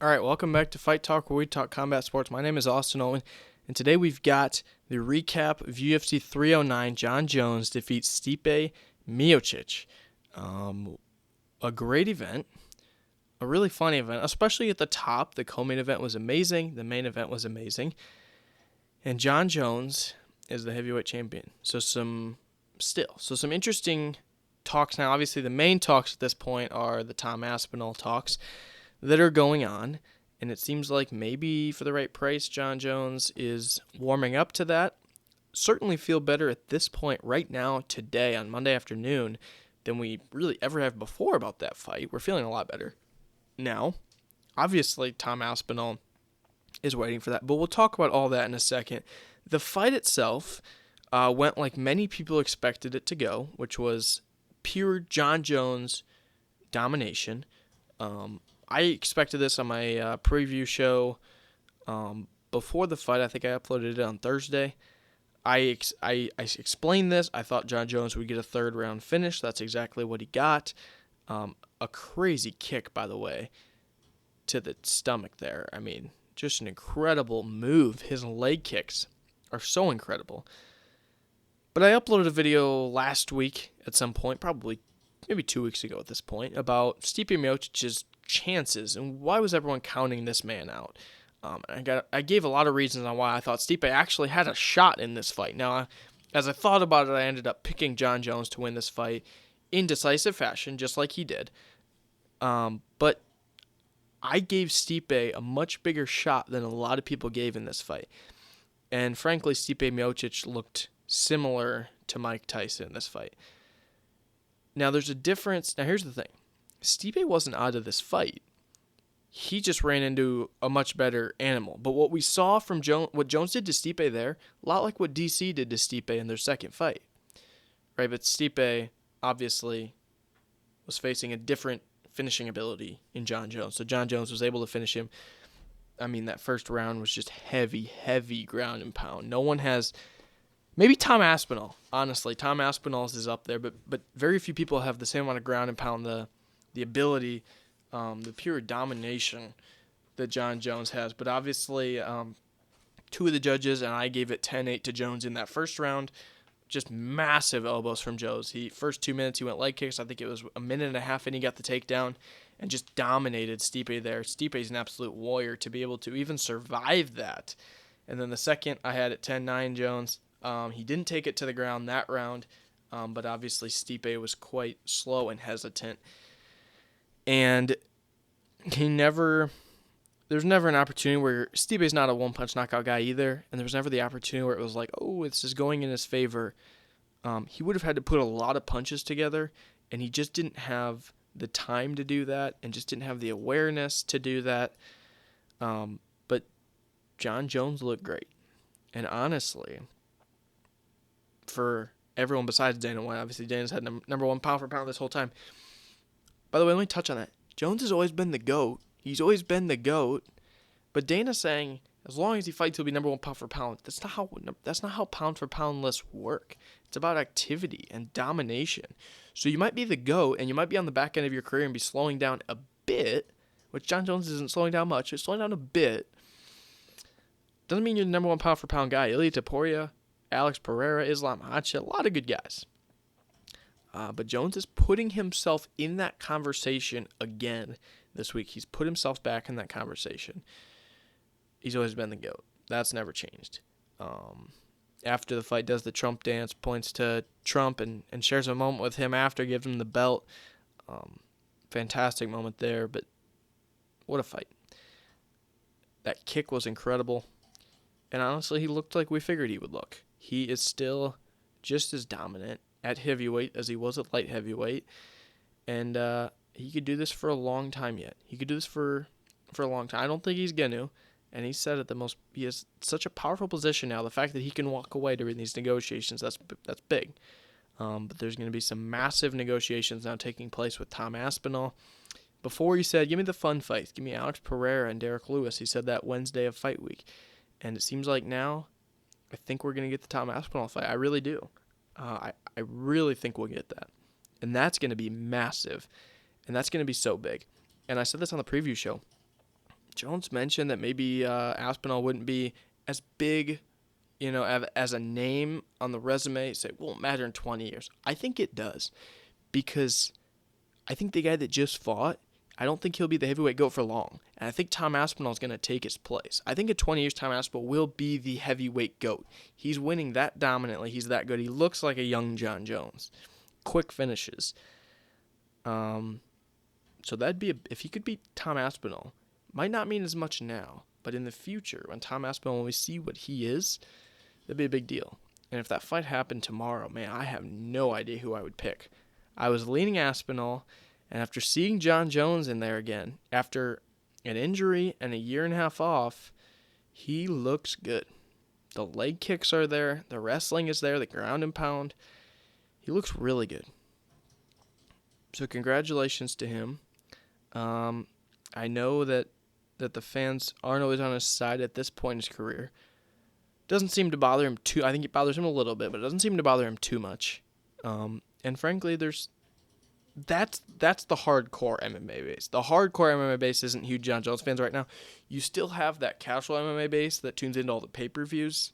All right, welcome back to Fight Talk, where we talk combat sports. My name is Austin Owen, and today we've got the recap of UFC 309. Jon Jones defeats Stipe Miocic. A great event, a really funny event, especially at the top. The co-main event was amazing. The main event was amazing. And Jon Jones is the heavyweight champion. So some interesting talks now. Obviously, the main talks at this point are the Tom Aspinall talks that are going on, and it seems like maybe for the right price, Jon Jones is warming up to that. Certainly feel better at this point right now, today, on Monday afternoon, than we really ever have before about that fight. We're feeling a lot better now. Obviously, Tom Aspinall is waiting for that, but we'll talk about all that in a second. The fight itself went like many people expected it to go, which was pure Jon Jones domination. I expected this on my preview show before the fight. I think I uploaded it on Thursday. I explained this. I thought Jon Jones would get a third round finish. That's exactly what he got. A crazy kick, by the way, to the stomach there. I mean, just an incredible move. His leg kicks are so incredible. But I uploaded a video last week at some point, probably maybe 2 weeks ago at this point, about Stipe Miocic's chances and why was everyone counting this man out. I gave a lot of reasons on why I thought Stipe actually had a shot in this fight. Now, as I thought about it, I ended up picking Jon Jones to win this fight in decisive fashion, just like he did. But I gave Stipe a much bigger shot than a lot of people gave in this fight. And frankly, Stipe Miocic looked similar to Mike Tyson in this fight. Now, there's a difference. Now, here's the thing. Stipe wasn't out of this fight. He just ran into a much better animal. But what we saw from what Jones did to Stipe there, a lot like what DC did to Stipe in their second fight. Right? But Stipe, obviously, was facing a different finishing ability in Jon Jones. So Jon Jones was able to finish him. I mean, that first round was just heavy ground and pound. No one has... Maybe Tom Aspinall, honestly. Tom Aspinall's is up there, but very few people have the same amount of ground and pound, the ability, the pure domination that Jon Jones has. But obviously, two of the judges, and I gave it 10-8 to Jones in that first round. Just massive elbows from Jones. First 2 minutes, he went leg kicks. I think it was a minute and a half, and he got the takedown and just dominated Stipe there. Stipe's an absolute warrior to be able to even survive that. And then the second, I had it 10-9 Jones. He didn't take it to the ground that round, but obviously Stipe was quite slow and hesitant. And there's never an opportunity where Stipe's not a one-punch knockout guy either, and there was never the opportunity where it was like, oh, it's just going in his favor. He would have had to put a lot of punches together, and he just didn't have the time to do that and just didn't have the awareness to do that. But Jon Jones looked great. And honestly, for everyone besides Dana White. Obviously, Dana's had number one pound for pound this whole time. By the way, let me touch on that. Jones has always been the GOAT. He's always been the GOAT. But Dana's saying, as long as he fights, he'll be number one pound for pound. That's not how pound for pound lists work. It's about activity and domination. So you might be the GOAT, and you might be on the back end of your career and be slowing down a bit, which Jon Jones isn't slowing down much. It's slowing down a bit. Doesn't mean you're the number one pound for pound guy. Ilia Topuria, Alex Pereira, Islam Makhachev, a lot of good guys. But Jones is putting himself in that conversation again this week. He's put himself back in that conversation. He's always been the GOAT. That's never changed. After the fight, does the Trump dance, points to Trump and shares a moment with him after, gives him the belt. Fantastic moment there, but what a fight. That kick was incredible. And honestly, he looked like we figured he would look. He is still just as dominant at heavyweight as he was at light heavyweight. And he could do this for a long time yet. He could do this for a long time. I don't think he's going to. And he said it he has such a powerful position now. The fact that he can walk away during these negotiations, that's big. But there's going to be some massive negotiations now taking place with Tom Aspinall. Before he said, give me the fun fights. Give me Alex Pereira and Derek Lewis. He said that Wednesday of fight week. And it seems like now, I think we're going to get the Tom Aspinall fight. I really do. I really think we'll get that. And that's going to be massive. And that's going to be so big. And I said this on the preview show. Jones mentioned that maybe Aspinall wouldn't be as big, as a name on the resume. Say, it won't matter in 20 years. I think it does, because I think the guy that just fought, I don't think he'll be the heavyweight GOAT for long. And I think Tom Aspinall is going to take his place. I think in 20 years, Tom Aspinall will be the heavyweight GOAT. He's winning that dominantly. He's that good. He looks like a young Jon Jones. Quick finishes. So that'd be, if he could beat Tom Aspinall, might not mean as much now, but in the future, when Tom Aspinall, when we see what he is, that'd be a big deal. And if that fight happened tomorrow, man, I have no idea who I would pick. I was leaning Aspinall, and after seeing Jon Jones in there again, after an injury and a year and a half off, he looks good. The leg kicks are there, the wrestling is there, the ground and pound. He looks really good. So congratulations to him. I know that the fans aren't always on his side at this point in his career. Doesn't seem to bother him too. I think it bothers him a little bit, but it doesn't seem to bother him too much. And frankly, that's the hardcore MMA base. The hardcore MMA base isn't huge Jon Jones fans right now. You still have that casual MMA base that tunes into all the pay-per-views,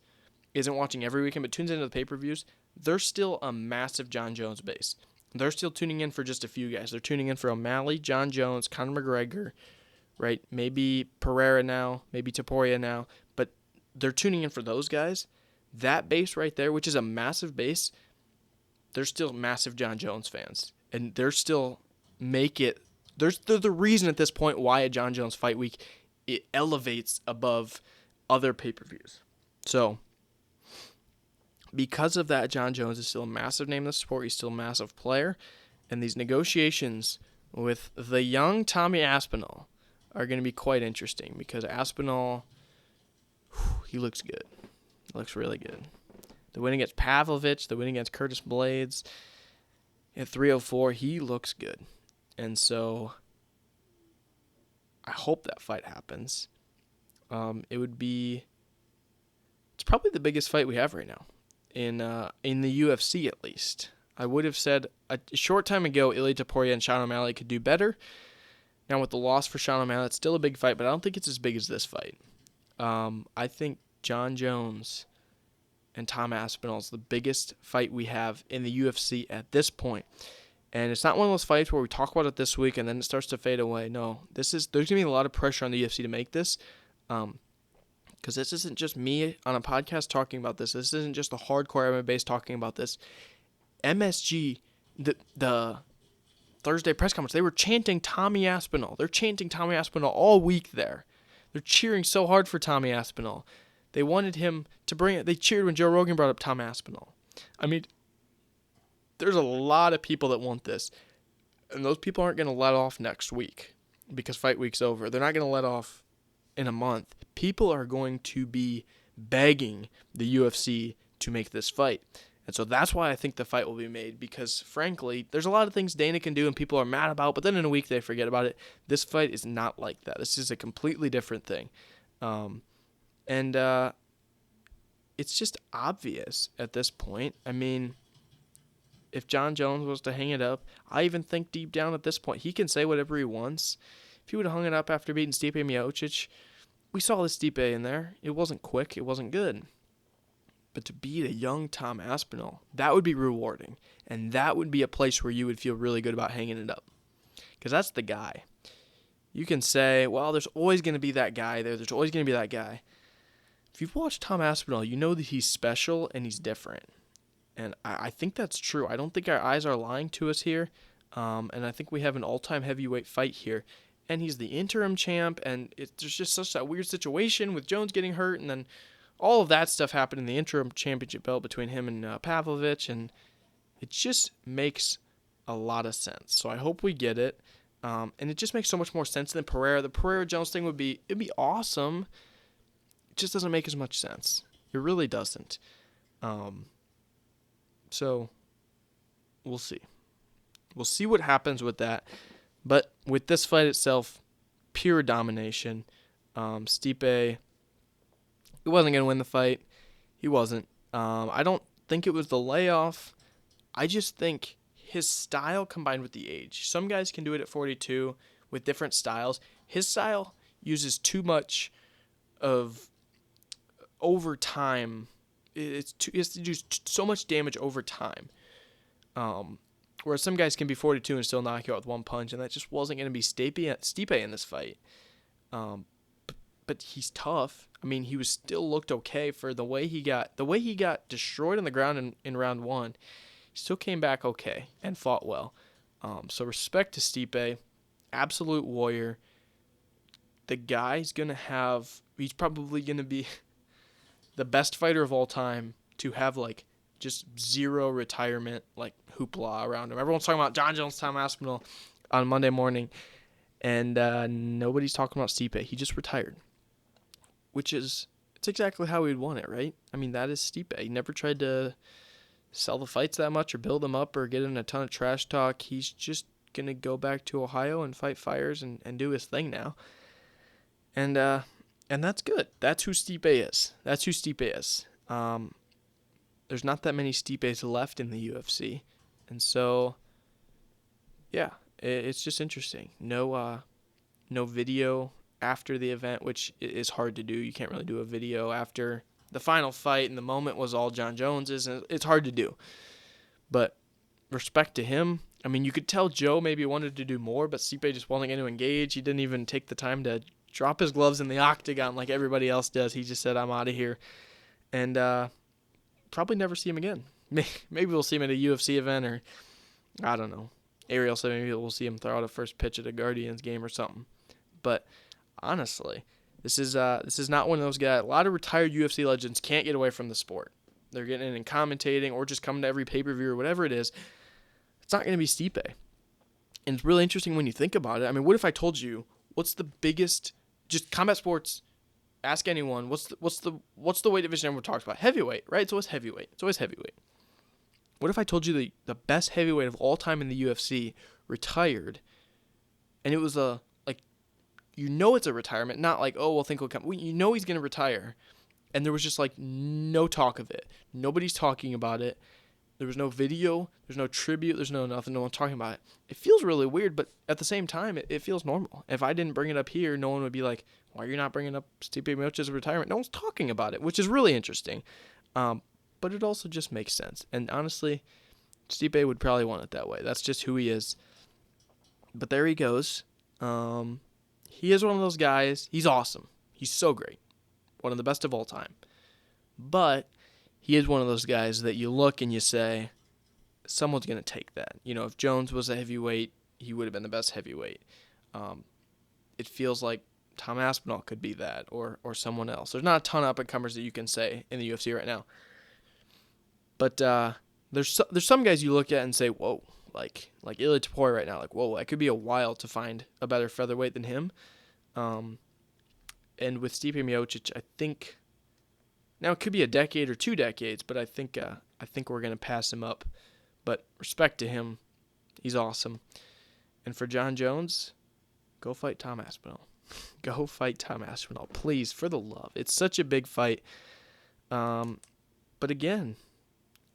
isn't watching every weekend, but tunes into the pay-per-views. They're still a massive Jon Jones base. They're still tuning in for just a few guys. They're tuning in for O'Malley, Jon Jones, Conor McGregor, right? Maybe Pereira now, maybe Topuria now, but they're tuning in for those guys. That base right there, which is a massive base, they're still massive Jon Jones fans. And they're still they're the reason at this point why a Jon Jones fight week, it elevates above other pay-per-views. So, because of that, Jon Jones is still a massive name in the sport. He's still a massive player. And these negotiations with the young Tommy Aspinall are going to be quite interesting, because Aspinall, he looks good. He looks really good. The win against Pavlovich, the win against Curtis Blades, at 304, he looks good. And so I hope that fight happens. It's probably the biggest fight we have right now in the UFC, at least. I would have said a short time ago, Ilia Topuria and Sean O'Malley could do better. Now with the loss for Sean O'Malley, it's still a big fight, but I don't think it's as big as this fight. I think Jon Jones and Tom Aspinall is the biggest fight we have in the UFC at this point. And it's not one of those fights where we talk about it this week and then it starts to fade away. No, there's going to be a lot of pressure on the UFC to make this. Because this isn't just me on a podcast talking about this. This isn't just the hardcore MMA base talking about this. MSG, the Thursday press conference, they were chanting Tommy Aspinall. They're chanting Tommy Aspinall all week there. They're cheering so hard for Tommy Aspinall. They wanted him to bring it. They cheered when Joe Rogan brought up Tom Aspinall. I mean, there's a lot of people that want this. And those people aren't going to let off next week because fight week's over. They're not going to let off in a month. People are going to be begging the UFC to make this fight. And so that's why I think the fight will be made, because, frankly, there's a lot of things Dana can do and people are mad about, but then in a week they forget about it. This fight is not like that. This is a completely different thing. And it's just obvious at this point. I mean, if Jon Jones was to hang it up, I even think deep down at this point, he can say whatever he wants. If he would have hung it up after beating Stipe Miocic, we saw the Stipe in there. It wasn't quick. It wasn't good. But to beat a young Tom Aspinall, that would be rewarding. And that would be a place where you would feel really good about hanging it up. Because that's the guy. You can say, well, there's always going to be that guy there. There's always going to be that guy. If you've watched Tom Aspinall, you know that he's special and he's different. And I think that's true. I don't think our eyes are lying to us here. And I think we have an all-time heavyweight fight here. And he's the interim champ. And there's just such that weird situation with Jones getting hurt. And then all of that stuff happened in the interim championship belt between him and Pavlovich. And it just makes a lot of sense. So I hope we get it. And it just makes so much more sense than Pereira. The Pereira-Jones thing it'd be awesome. It just doesn't make as much sense. It really doesn't. So we'll see. We'll see what happens with that. But with this fight itself, pure domination. Stipe, he wasn't going to win the fight. He wasn't. I don't think it was the layoff. I just think his style combined with the age. Some guys can do it at 42 with different styles. His style, uses too much of overtime. It has to do so much damage over time. Whereas some guys can be 42 and still knock you out with one punch, and that just wasn't going to be Stipe in this fight. But he's tough. I mean, he was still looked okay for the way he got destroyed on the ground in round one. He still came back okay and fought well. So respect to Stipe, absolute warrior. The guy's he's probably gonna be the best fighter of all time to have like just zero retirement like hoopla around him. Everyone's talking about Jon Jones, Tom Aspinall on Monday morning, and nobody's talking about Stipe. He just retired, it's exactly how we'd want it, right? I mean, that is Stipe. He never tried to sell the fights that much or build them up or get in a ton of trash talk. He's just gonna go back to Ohio and fight fires and do his thing now. And that's good. That's who Stipe is. There's not that many Stipes left in the UFC. And so, yeah, it's just interesting. No video after the event, which is hard to do. You can't really do a video after the final fight, and the moment was all Jon Jones's, and it's hard to do. But respect to him. I mean, you could tell Joe maybe wanted to do more, but Stipe just wasn't going to engage. He didn't even take the time to drop his gloves in the octagon like everybody else does. He just said, I'm out of here. And probably never see him again. Maybe we'll see him at a UFC event, or I don't know. Ariel said maybe we'll see him throw out a first pitch at a Guardians game or something. But honestly, this is not one of those guys. A lot of retired UFC legends can't get away from the sport. They're getting in and commentating or just coming to every pay-per-view or whatever it is. It's not going to be Stipe. And it's really interesting when you think about it. I mean, what if I told you what's the biggest, just combat sports, ask anyone, what's the weight division everyone talks about? Heavyweight, right? It's always heavyweight. What if I told you the best heavyweight of all time in the UFC retired, and it was it's a retirement, not like, oh, we'll think he'll come. He's going to retire, and there was just like no talk of it. Nobody's talking about it. There was no video. There's no tribute. There's no nothing. No one's talking about it. It feels really weird, but at the same time, it feels normal. If I didn't bring it up here, no one would be like, why are you not bringing up Stipe Miocic's retirement? No one's talking about it, which is really interesting. But it also just makes sense. And honestly, Stipe would probably want it that way. That's just who he is. But there he goes. He is one of those guys. He's awesome. He's so great. One of the best of all time. But he is one of those guys that you look and you say, someone's going to take that. You know, if Jones was a heavyweight, he would have been the best heavyweight. It feels like Tom Aspinall could be that, or someone else. There's not a ton of up-and-comers that you can say in the UFC right now. But there's some guys you look at and say, whoa, like Ilia Topuria right now, like, whoa, that could be a while to find a better featherweight than him. And with Stipe Miocic, I think now it could be a decade or 2 decades, but I think we're gonna pass him up. But respect to him, he's awesome. And for Jon Jones, go fight Tom Aspinall. Go fight Tom Aspinall, please, for the love. It's such a big fight. But again,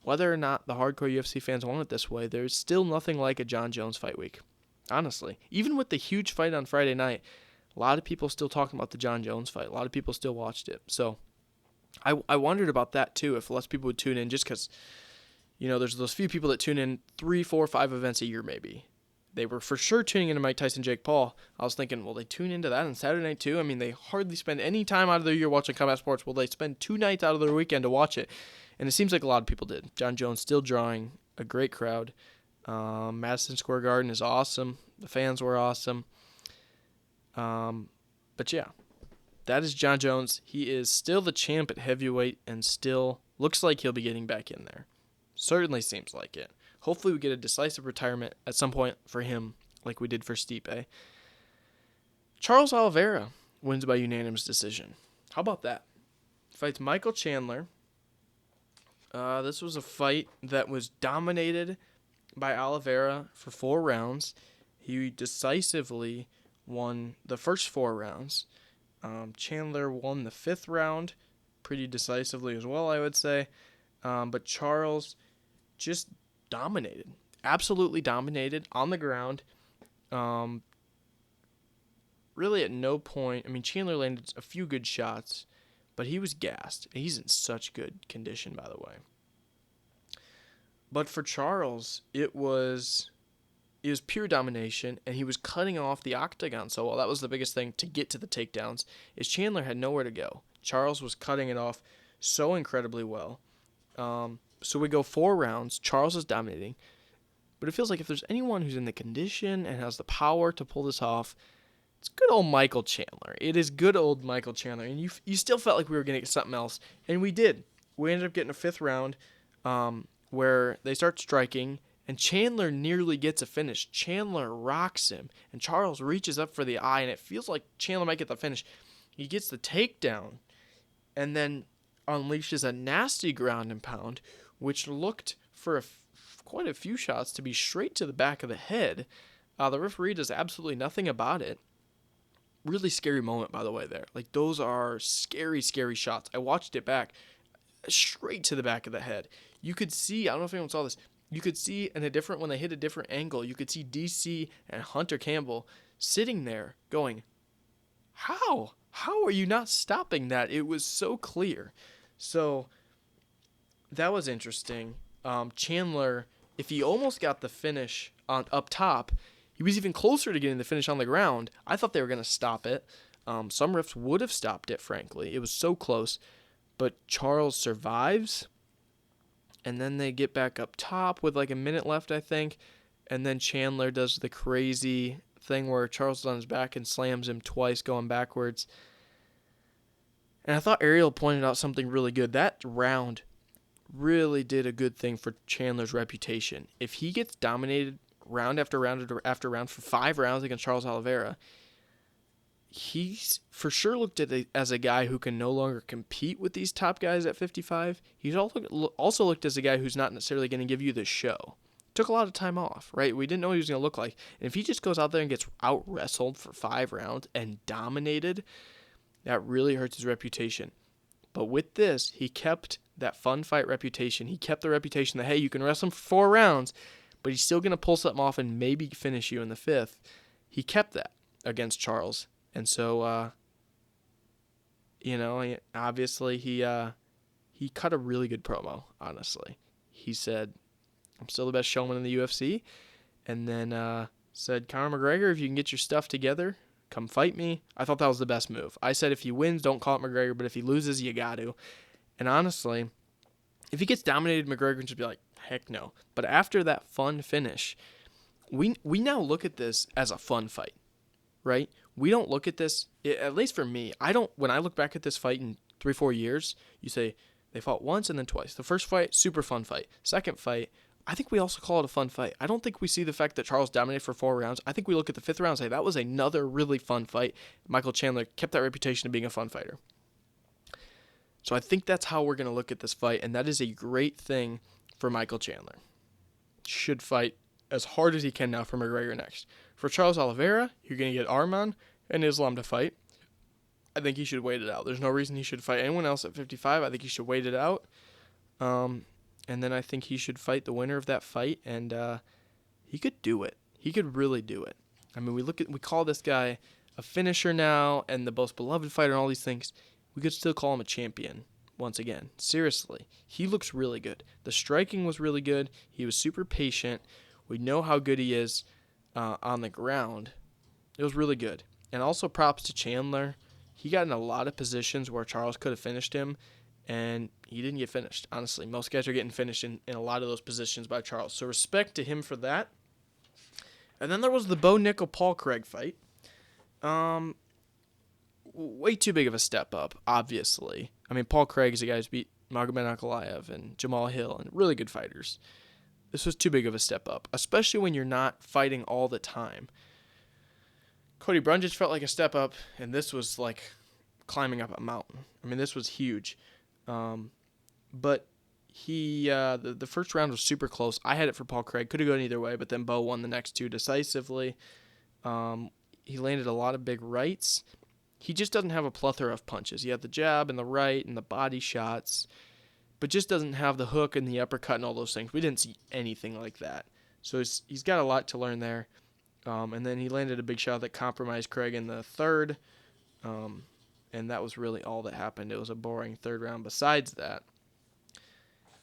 whether or not the hardcore UFC fans want it this way, there's still nothing like a Jon Jones fight week. Honestly, even with the huge fight on Friday night, a lot of people still talking about the Jon Jones fight. A lot of people still watched it. So I wondered about that too, if less people would tune in, just because, you know, there's those few people that tune in 3, 4, 5 events a year maybe. They were for sure tuning into Mike Tyson, Jake Paul. I was thinking, will they tune into that on Saturday night too? I mean, they hardly spend any time out of their year watching combat sports. Will they spend 2 nights out of their weekend to watch it? And it seems like a lot of people did. Jon Jones still drawing a great crowd. Madison Square Garden is awesome. The fans were awesome. But yeah, that is Jon Jones. He is still the champ at heavyweight and still looks like he'll be getting back in there. Certainly seems like it. Hopefully we get a decisive retirement at some point for him, like we did for Stipe. Charles Oliveira wins by unanimous decision. How about that? Fights Michael Chandler. This was a fight that was dominated by Oliveira for 4 rounds. He decisively won the first 4 rounds. Chandler won the 5th round pretty decisively as well, I would say. But Charles just dominated. Absolutely dominated on the ground. really at no point, I mean, Chandler landed a few good shots, but he was gassed. He's in such good condition, by the way. But for Charles, it was pure domination, and he was cutting off the octagon so well. That was the biggest thing to get to the takedowns, is Chandler had nowhere to go. Charles was cutting it off so incredibly well. So we go 4 rounds. Charles is dominating. But it feels like if there's anyone who's in the condition and has the power to pull this off, it's good old Michael Chandler. It is good old Michael Chandler. And you still felt like we were going to get something else. And we did. We ended up getting a 5th round where they start striking, and Chandler nearly gets a finish. Chandler rocks him, and Charles reaches up for the eye, and it feels like Chandler might get the finish. He gets the takedown, and then unleashes a nasty ground and pound, which looked for quite a few shots to be straight to the back of the head. The referee does absolutely nothing about it. Really scary moment, by the way, there. Like, those are scary, scary shots. I watched it back. Straight to the back of the head. You could see, I don't know if anyone saw this, you could see when they hit a different angle, you could see DC and Hunter Campbell sitting there going, how? How are you not stopping that? It was so clear. So that was interesting. Chandler, if he almost got the finish up top, he was even closer to getting the finish on the ground. I thought they were going to stop it. Some refs would have stopped it, frankly. It was so close. But Charles survives, and then they get back up top with like a minute left, I think. And then Chandler does the crazy thing where Charles is on his back and slams him twice going backwards. And I thought Ariel pointed out something really good. That round really did a good thing for Chandler's reputation. If he gets dominated round after round after round for 5 rounds against Charles Oliveira, he's for sure looked at as a guy who can no longer compete with these top guys at 55. He's also looked as a guy who's not necessarily going to give you the show. Took a lot of time off, right? We didn't know what he was going to look like. And if he just goes out there and gets out-wrestled for 5 rounds and dominated, that really hurts his reputation. But with this, he kept that fun fight reputation. He kept the reputation that, hey, you can wrestle him for 4 rounds, but he's still going to pull something off and maybe finish you in the 5th. He kept that against Charles. And so, obviously he cut a really good promo, honestly. He said, I'm still the best showman in the UFC. And then said, Conor McGregor, if you can get your stuff together, come fight me. I thought that was the best move. I said if he wins, don't call it McGregor, but if he loses, you got to. And honestly, if he gets dominated, McGregor can just be like, heck no. But after that fun finish, we now look at this as a fun fight, right? We don't look at this, at least for me, when I look back at this fight in 3-4 years, you say they fought once and then twice. The first fight, super fun fight. Second fight, I think we also call it a fun fight. I don't think we see the fact that Charles dominated for 4 rounds. I think we look at the 5th round and say that was another really fun fight. Michael Chandler kept that reputation of being a fun fighter. So I think that's how we're going to look at this fight, and that is a great thing for Michael Chandler. Should fight as hard as he can now for McGregor next. For Charles Oliveira, you're going to get Arman and Islam to fight. I think he should wait it out. There's no reason he should fight anyone else at 55. I think he should wait it out. And then I think he should fight the winner of that fight, and he could do it. He could really do it. I mean, we call this guy a finisher now and the most beloved fighter and all these things. We could still call him a champion once again. Seriously, he looks really good. The striking was really good. He was super patient. We know how good he is on the ground. It was really good. And also props to Chandler. He got in a lot of positions where Charles could have finished him, and he didn't get finished, honestly. Most guys are getting finished in a lot of those positions by Charles. So respect to him for that. And then there was the Bo Nickel Paul Craig fight. Way too big of a step up, obviously. I mean, Paul Craig is a guy who's beat Magomed Ankalaev and Jamal Hill and really good fighters. This was too big of a step up, especially when you're not fighting all the time. Cody Brundage felt like a step up, and this was like climbing up a mountain. I mean, this was huge. But the first round was super close. I had it for Paul Craig. Could have gone either way, but then Bo won the next 2 decisively. He landed a lot of big rights. He just doesn't have a plethora of punches. He had the jab and the right and the body shots, but just doesn't have the hook and the uppercut and all those things. We didn't see anything like that. So he's got a lot to learn there. And then he landed a big shot that compromised Craig in the third. And that was really all that happened. It was a boring third round besides that.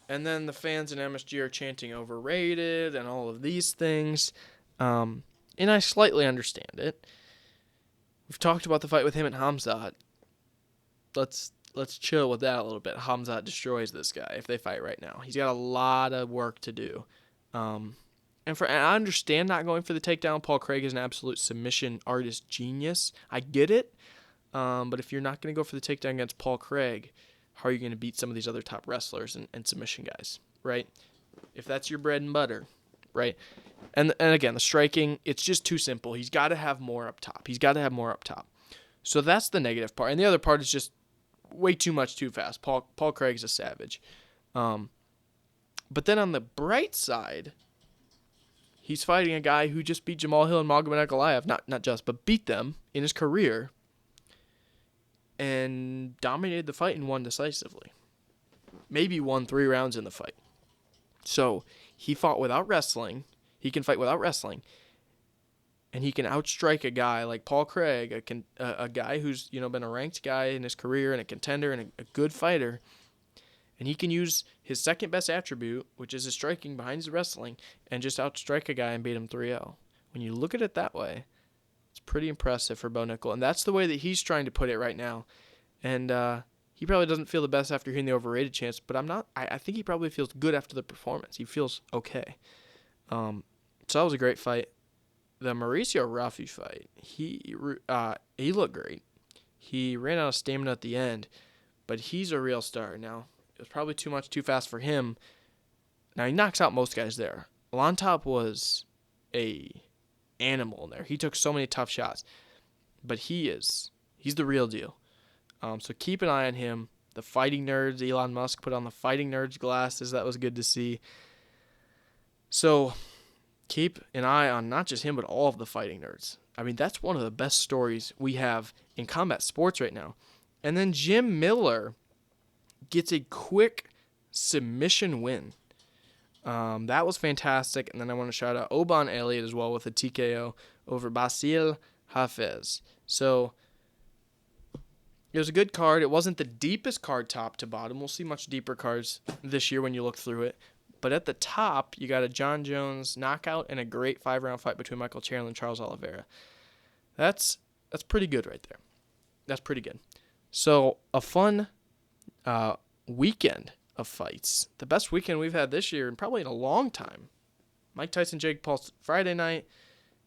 And then the fans in MSG are chanting overrated and all of these things. And I slightly understand it. We've talked about the fight with him and Hamzat. Let's chill with that a little bit. Hamzat destroys this guy if they fight right now. He's got a lot of work to do. And I understand not going for the takedown. Paul Craig is an absolute submission artist genius. I get it. But if you're not going to go for the takedown against Paul Craig, how are you going to beat some of these other top wrestlers and submission guys, right? If that's your bread and butter, right? And again, the striking, it's just too simple. He's got to have more up top. So that's the negative part. And the other part is just way too much too fast. Paul Craig's a savage. But then on the bright side, he's fighting a guy who just beat Jamal Hill and Magomed Ankalaev, not just, but beat them in his career and dominated the fight and won decisively. Maybe won 3 rounds in the fight. So he fought without wrestling. He can fight without wrestling. And he can outstrike a guy like Paul Craig, a guy who's been a ranked guy in his career and a contender and a good fighter. And he can use his second best attribute, which is his striking behind his wrestling, and just outstrike a guy and beat him 3-0. When you look at it that way, it's pretty impressive for Bo Nickel. And that's the way that he's trying to put it right now. And he probably doesn't feel the best after hearing the overrated chants, but I think he probably feels good after the performance. He feels okay. So that was a great fight. The Mauricio Rafi fight, he looked great. He ran out of stamina at the end, but he's a real star. Now, it was probably too much too fast for him. Now, he knocks out most guys there. Lontop was a animal in there. He took so many tough shots, but he's the real deal. So keep an eye on him. The Fighting Nerds, Elon Musk put on the Fighting Nerds glasses. That was good to see. So keep an eye on not just him, but all of the Fighting Nerds. I mean, that's one of the best stories we have in combat sports right now. And then Jim Miller gets a quick submission win. That was fantastic. And then I want to shout out Oban Elliott as well with a TKO over Basil Hafez. So it was a good card. It wasn't the deepest card top to bottom. We'll see much deeper cards this year when you look through it. But at the top, you got a Jon Jones knockout and a great 5-round fight between Michael Chandler and Charles Oliveira. That's pretty good right there. That's pretty good. So a fun weekend of fights. The best weekend we've had this year and probably in a long time. Mike Tyson, Jake Paul Friday night,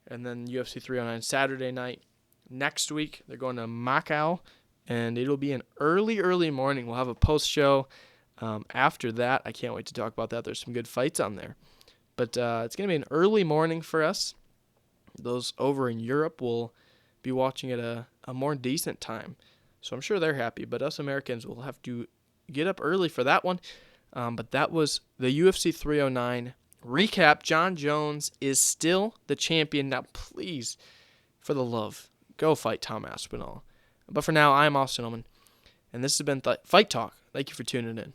and then UFC 309 Saturday night. Next week, they're going to Macau, and it'll be an early morning. We'll have a post-show. After that, I can't wait to talk about that. There's some good fights on there. But it's going to be an early morning for us. Those over in Europe will be watching at a more decent time. So I'm sure they're happy. But us Americans will have to get up early for that one. But that was the UFC 309 recap. Jon Jones is still the champion. Now, please, for the love, go fight Tom Aspinall. But for now, I'm Austin Ullman. And this has been Fight Talk. Thank you for tuning in.